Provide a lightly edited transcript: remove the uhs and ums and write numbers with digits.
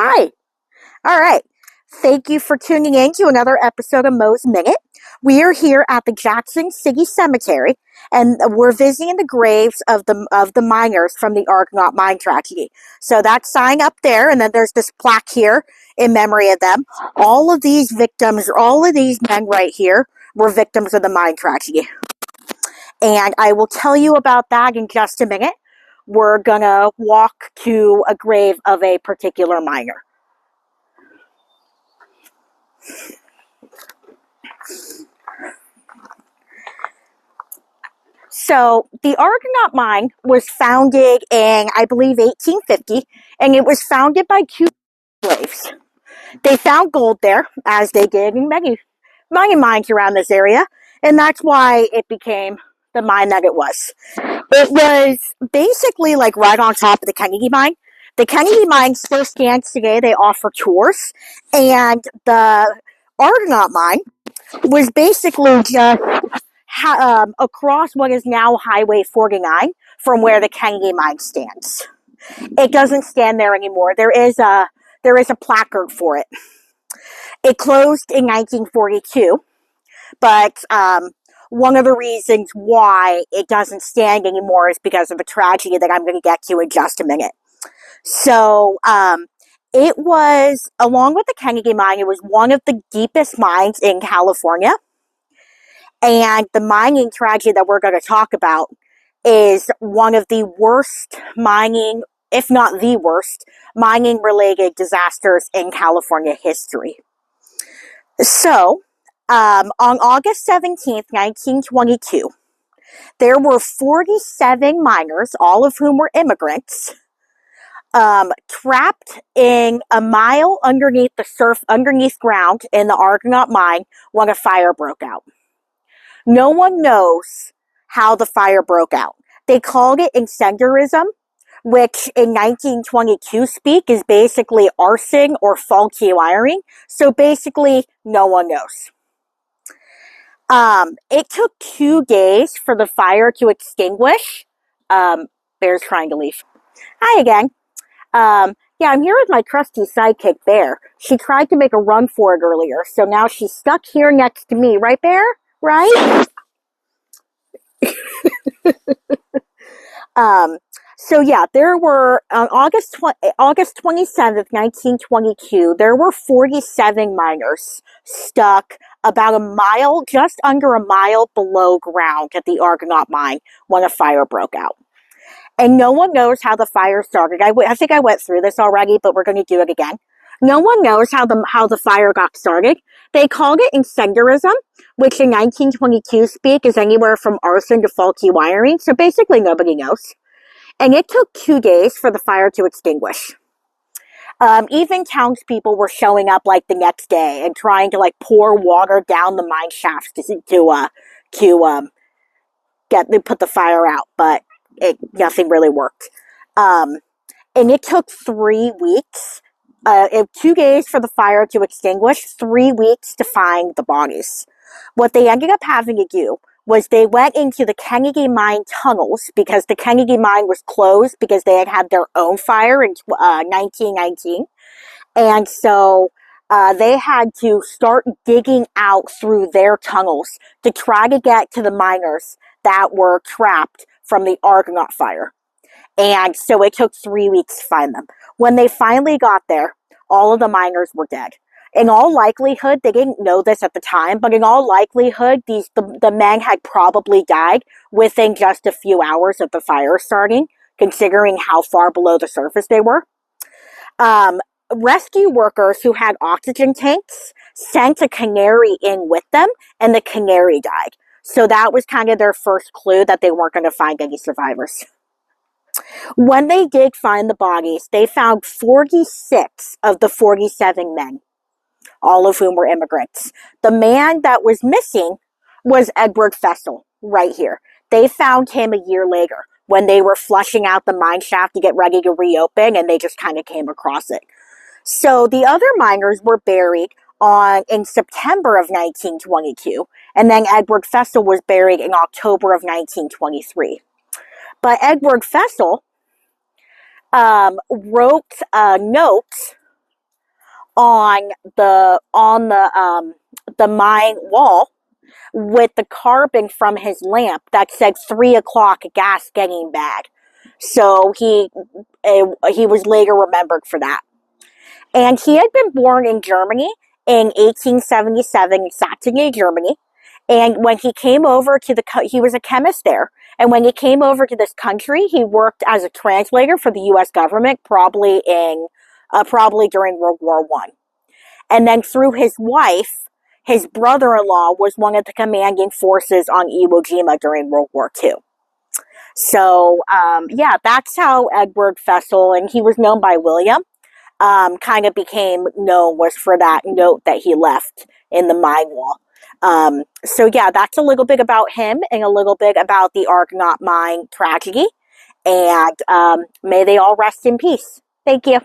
Hi. All right. Thank you for tuning in to another episode of Mo's Minute. We are here at the Jackson City Cemetery, and we're visiting the graves of the miners from the Argonaut Mine Tragedy. So that sign up there, and then there's this plaque here in memory of them. All of these victims, all of these men right here, were victims of the mine tragedy. And I will tell you about that in just a minute. We're gonna walk to a grave of a particular miner. So the Argonaut mine was founded in, I believe, 1850, and it was founded by two slaves. They found gold there, as they did in many mining mines around this area, and that's why it became the mine that it was. It was basically like right on top of the Kennedy mine. The Kennedy mine still stands today. They offer tours, and the Argonaut mine was basically just across what is now Highway 49 from where the Kennedy mine stands. It doesn't stand there anymore. There is a placard for it. It closed in 1942, but one of the reasons why it doesn't stand anymore is because of a tragedy that I'm going to get to in just a minute. So it was, along with the Kennedy mine, it was one of the deepest mines in California. And the mining tragedy that we're going to talk about is one of the worst mining, if not the worst, mining-related disasters in California history. So, on August 17th, 1922, there were 47 miners, all of whom were immigrants, trapped in a mile underneath ground in the Argonaut mine when a fire broke out. No one knows how the fire broke out. They called it incendiarism, which in 1922 speak is basically arson or faulty wiring. So basically, no one knows. It took 2 days for the fire to extinguish. Bear's trying to leave. Hi again. Yeah, I'm here with my trusty sidekick, Bear. She tried to make a run for it earlier, so now she's stuck here next to me. Right, Bear? Right? So yeah, there were, on August 27th, 1922, there were 47 miners stuck about a mile, just under a mile below ground at the Argonaut mine when a fire broke out. And no one knows how the fire started. I think I went through this already, but we're going to do it again. No one knows how the fire got started. They called it incendiarism, which in 1922 speak is anywhere from arson to faulty wiring. So basically nobody knows. And it took 2 days for the fire to extinguish. Even townspeople were showing up like the next day and trying to like pour water down the mine shafts to put the fire out, but nothing really worked. And it took 3 weeks. 2 days for the fire to extinguish, 3 weeks to find the bodies. What they ended up having to do was they went into the Kennedy mine tunnels because the Kennedy mine was closed because they had their own fire in 1919. And so they had to start digging out through their tunnels to try to get to the miners that were trapped from the Argonaut fire. And so it took 3 weeks to find them. When they finally got there, all of the miners were dead. In all likelihood, they didn't know this at the time, but in all likelihood, the men had probably died within just a few hours of the fire starting, considering how far below the surface they were. Rescue workers who had oxygen tanks sent a canary in with them, and the canary died. So that was kind of their first clue that they weren't going to find any survivors. When they did find the bodies, they found 46 of the 47 men, all of whom were immigrants. The man that was missing was Edward Fessel, right here. They found him a year later when they were flushing out the mine shaft to get ready to reopen, and they just kind of came across it. So the other miners were buried in September of 1922, and then Edward Fessel was buried in October of 1923. But Edward Fessel wrote a note the mine wall with the carbon from his lamp that said 3 o'clock gas getting bad. So he was later remembered for that. And he had been born in Germany in 1877 in Saxony, Germany. And when he came over to he was a chemist there. And when he came over to this country, he worked as a translator for the U.S. government, probably during World War I. And then through his wife, his brother-in-law was one of the commanding forces on Iwo Jima during World War II. So, yeah, that's how Edward Fessel, and he was known by William, kind of became known, was for that note that he left in the mine wall. So yeah, that's a little bit about him and a little bit about the Argonaut Mine tragedy. And may they all rest in peace. Thank you.